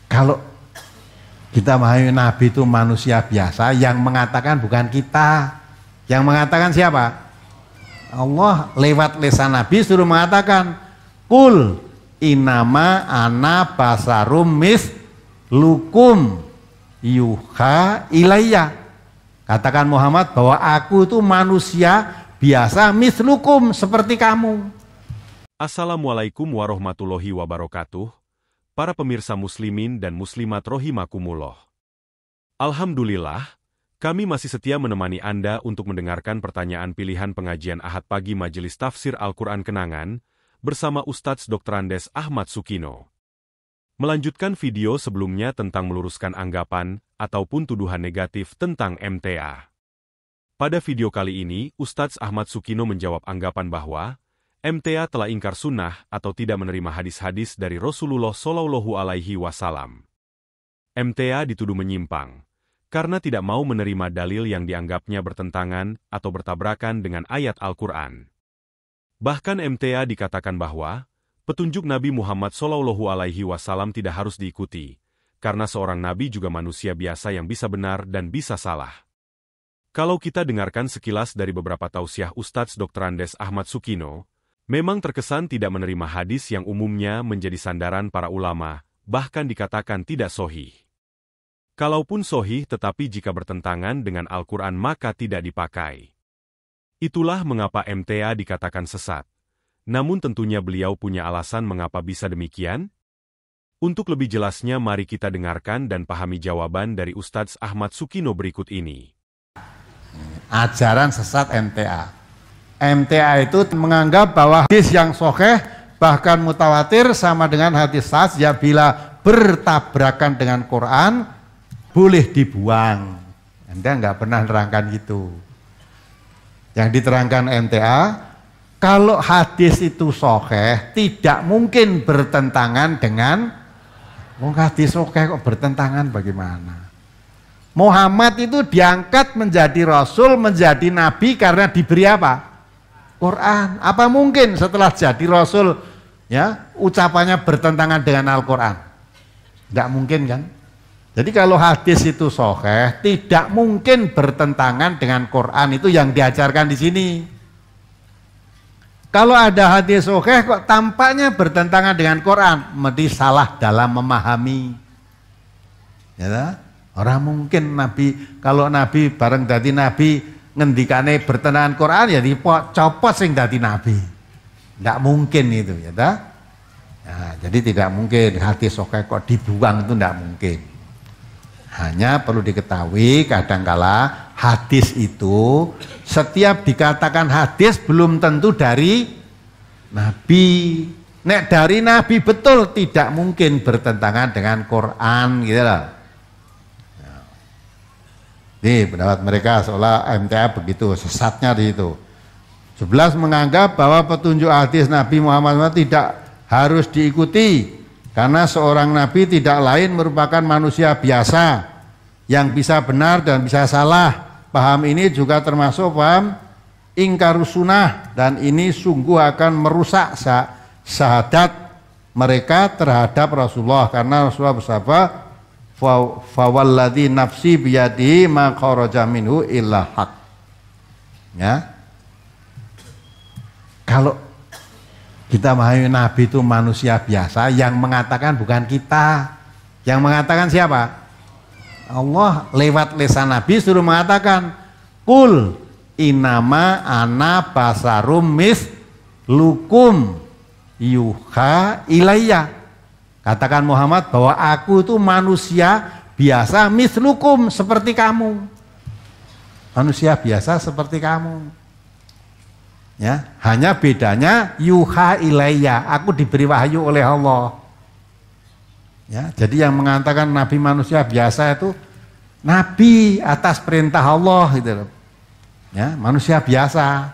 Kalau kita memahami Nabi itu manusia biasa, yang mengatakan bukan kita. Yang mengatakan siapa? Allah lewat lisan Nabi suruh mengatakan, Kul inama ana basarum mislukum yuha ilayya. Katakan Muhammad bahwa aku itu manusia biasa mislukum seperti kamu. Assalamualaikum warahmatullahi wabarakatuh. Para pemirsa muslimin dan muslimat rohimakumullah. Alhamdulillah, kami masih setia menemani Anda untuk mendengarkan pertanyaan pilihan pengajian Ahad pagi Majelis Tafsir Al-Quran Kenangan bersama Ustadz Dr. Andes Ahmad Sukino. Melanjutkan video sebelumnya tentang meluruskan anggapan ataupun tuduhan negatif tentang MTA. Pada video kali ini, Ustadz Ahmad Sukino menjawab anggapan bahwa MTA telah ingkar sunnah atau tidak menerima hadis-hadis dari Rasulullah Shallallahu Alaihi Wasallam. MTA dituduh menyimpang karena tidak mau menerima dalil yang dianggapnya bertentangan atau bertabrakan dengan ayat Al-Quran. Bahkan MTA dikatakan bahwa petunjuk Nabi Muhammad Shallallahu Alaihi Wasallam tidak harus diikuti, karena seorang Nabi juga manusia biasa yang bisa benar dan bisa salah. Kalau kita dengarkan sekilas dari beberapa tausiah Ustadz Dr. Andes Ahmad Sukino, memang terkesan tidak menerima hadis yang umumnya menjadi sandaran para ulama, bahkan dikatakan tidak sohih. Kalaupun sohih tetapi jika bertentangan dengan Al-Quran maka tidak dipakai. Itulah mengapa MTA dikatakan sesat. Namun tentunya beliau punya alasan mengapa bisa demikian. Untuk lebih jelasnya mari kita dengarkan dan pahami jawaban dari Ustadz Ahmad Sukino berikut ini. Ajaran sesat MTA. MTA itu menganggap bahwa hadis yang sahih bahkan mutawatir sama dengan hadis sahih ya bila bertabrakan dengan Quran boleh dibuang. Anda nggak pernah nerangkan gitu. Yang diterangkan MTA, kalau hadis itu sahih tidak mungkin bertentangan dengan hadis sahih kok bertentangan bagaimana? Muhammad itu diangkat menjadi rasul, menjadi nabi karena diberi apa? Quran. Apa mungkin setelah jadi rasul ya ucapannya bertentangan dengan Al-Quran? Tidak mungkin kan? Jadi kalau hadis itu sahih tidak mungkin bertentangan dengan Quran, itu yang diajarkan di sini. Kalau ada hadis sahih kok tampaknya bertentangan dengan Quran, mesti salah dalam memahami. Ya, orang mungkin Nabi, kalau Nabi bareng dadi Nabi ngendikane bertentangan Quran ya dicopot sing dadi nabi. Tidak mungkin itu ya ta? Nah, jadi tidak mungkin hadis sahih kok dibuang, itu tidak mungkin. Hanya perlu diketahui kadangkala hadis itu setiap dikatakan hadis belum tentu dari nabi. Nek dari nabi betul tidak mungkin bertentangan dengan Quran gitu loh. Ini pendapat mereka seolah MTA begitu, sesatnya di situ. 11 menganggap bahwa petunjuk hadis Nabi Muhammad tidak harus diikuti karena seorang Nabi tidak lain merupakan manusia biasa yang bisa benar dan bisa salah. Paham ini juga termasuk paham ingkar sunnah dan ini sungguh akan merusak syahadat mereka terhadap Rasulullah karena Rasulullah bersabda fawalladzi nafsi biyadihi ma kharaja minhu illa haq. Ya. Kalau kita memahami Nabi itu manusia biasa, yang mengatakan bukan kita. Yang mengatakan siapa? Allah lewat lisan Nabi suruh mengatakan, Kul inama ana basarum mislukum yuha ilayya. Katakan Muhammad bahwa aku itu manusia biasa mislukum seperti kamu. Manusia biasa seperti kamu. Ya, hanya bedanya yuha ilayya, aku diberi wahyu oleh Allah. Ya, jadi yang mengatakan Nabi manusia biasa itu Nabi atas perintah Allah gitu. Ya, manusia biasa.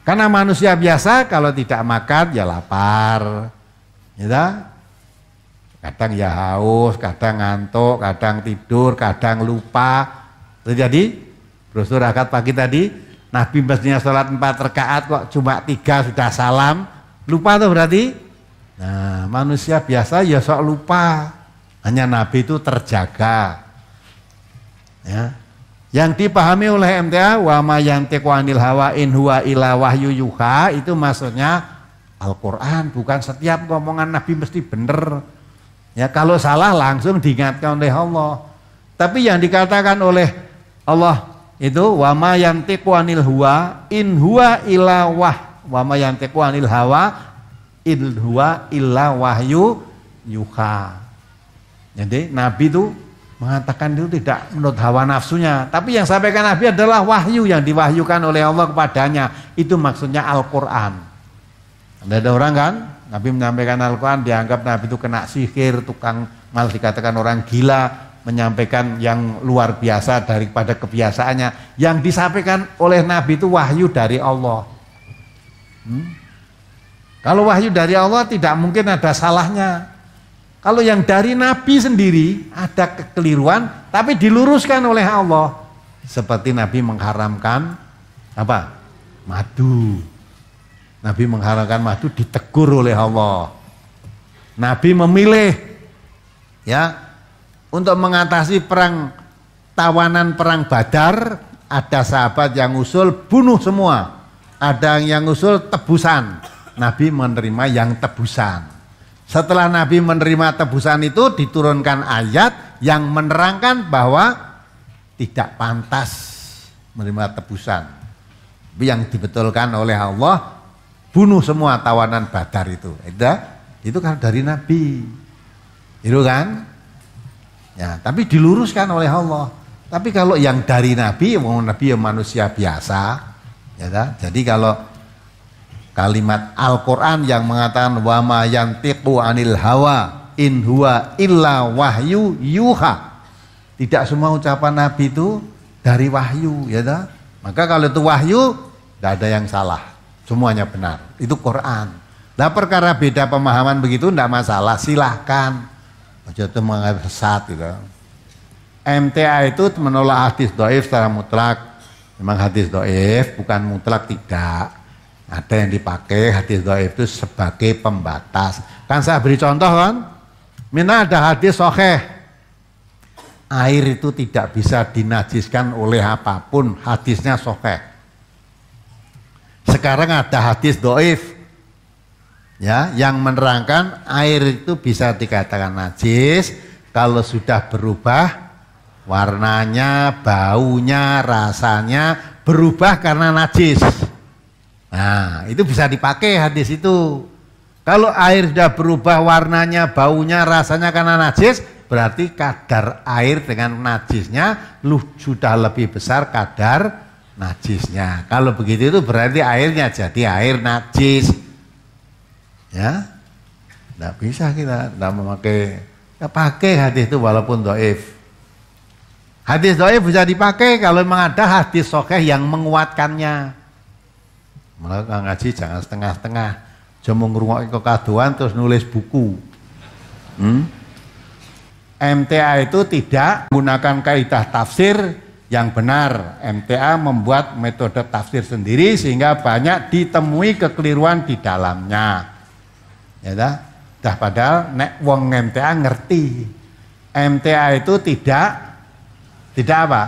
Karena manusia biasa kalau tidak makan ya lapar. Gitu. Kadang ya haus, kadang ngantuk, kadang tidur, kadang lupa. Terjadi brosur akad pagi tadi, Nabi mestinya sholat 4 rakaat kok cuma 3 sudah salam. Lupa tuh berarti? Nah, manusia biasa ya sok lupa. Hanya Nabi itu terjaga. Ya. Yang dipahami oleh MTA wa ma yantiqu anil hawa in huwa illa wahyu yuha, itu maksudnya Al-Quran, bukan setiap ngomongan Nabi mesti benar. Ya, kalau salah langsung diingatkan oleh Allah. Tapi yang dikatakan oleh Allah itu wa ma yantiqu anil hawa in huwa illa wa ma yantiqu anil hawa in huwa illa wahyu yuha. Jadi Nabi itu mengatakan itu tidak menurut hawa nafsunya, tapi yang sampaikan Nabi adalah wahyu yang diwahyukan oleh Allah kepadanya. Itu maksudnya Al-Quran. Ada orang kan, Nabi menyampaikan Al-Quran, dianggap Nabi itu kena sihir, tukang, malah dikatakan orang gila, menyampaikan yang luar biasa daripada kebiasaannya. Yang disampaikan oleh Nabi itu wahyu dari Allah. Kalau wahyu dari Allah tidak mungkin ada salahnya. Kalau yang dari Nabi sendiri ada kekeliruan, tapi diluruskan oleh Allah. Seperti Nabi mengharamkan apa? Madu. Nabi mengharamkan madu, ditegur oleh Allah. Nabi memilih ya untuk mengatasi tawanan perang Badar, ada sahabat yang usul bunuh semua. Ada yang usul tebusan. Nabi menerima yang tebusan. Setelah Nabi menerima tebusan itu, diturunkan ayat yang menerangkan bahwa tidak pantas menerima tebusan. Tapi yang dibetulkan oleh Allah, bunuh semua tawanan Badar itu. Itu kan dari Nabi. Itu kan? Ya, tapi diluruskan oleh Allah. Tapi kalau yang dari Nabi, Nabi yang manusia biasa, ya, jadi kalau kalimat Al-Quran yang mengatakan wa ma yantiqu anil hawa in huwa illa wahyu yuha, tidak semua ucapan Nabi itu dari wahyu, ya dah. Maka kalau itu wahyu, tidak ada yang salah, semuanya benar. Itu Quran. Nah, perkara beda pemahaman begitu tidak masalah, silahkan. Aja itu menganggap sesat gitu. MTA itu menolak hadis dhaif secara mutlak. Memang hadis dhaif bukan mutlak, tidak. Ada yang dipakai hadis dhaif itu sebagai pembatas. Kan saya beri contoh kan, mina ada hadis sahih, air itu tidak bisa dinajiskan oleh apapun, hadisnya sahih. Sekarang ada hadis dhaif, ya, yang menerangkan air itu bisa dikatakan najis kalau sudah berubah warnanya, baunya, rasanya berubah karena najis. Nah, itu bisa dipakai hadis itu. Kalau air sudah berubah warnanya, baunya, rasanya karena najis, berarti kadar air dengan najisnya sudah lebih besar kadar najisnya. Kalau begitu itu berarti airnya jadi air najis. Ya, tidak bisa kita tidak memakai. Kita pakai hadis itu walaupun dhaif. Hadis dhaif bisa dipakai kalau memang ada hadis sahih yang menguatkannya. Malah ngaji jangan setengah-setengah, cuma ngrungokke kekaduan terus nulis buku. MTA itu tidak menggunakan kaidah tafsir yang benar. MTA membuat metode tafsir sendiri sehingga banyak ditemui kekeliruan di dalamnya. Ya dah padahal nek wong MTA ngerti. MTA itu tidak apa?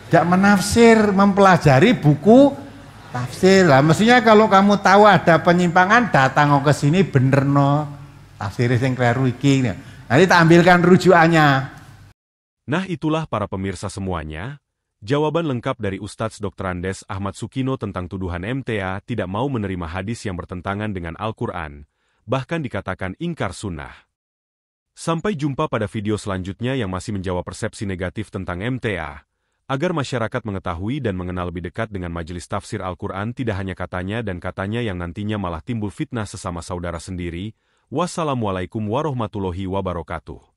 Tidak menafsir, mempelajari buku tafsir. Lah mestinya kalau kamu tahu ada penyimpangan, datang ke sini bener no tafsir sing kleru iki. Nanti tak ambilkan rujukannya. Nah, itulah para pemirsa semuanya, jawaban lengkap dari Ustadz Dr. Andes Ahmad Sukino tentang tuduhan MTA tidak mau menerima hadis yang bertentangan dengan Al-Quran, bahkan dikatakan ingkar sunnah. Sampai jumpa pada video selanjutnya yang masih menjawab persepsi negatif tentang MTA. Agar masyarakat mengetahui dan mengenal lebih dekat dengan majelis tafsir Al-Quran, tidak hanya katanya dan katanya yang nantinya malah timbul fitnah sesama saudara sendiri. Wassalamualaikum warahmatullahi wabarakatuh.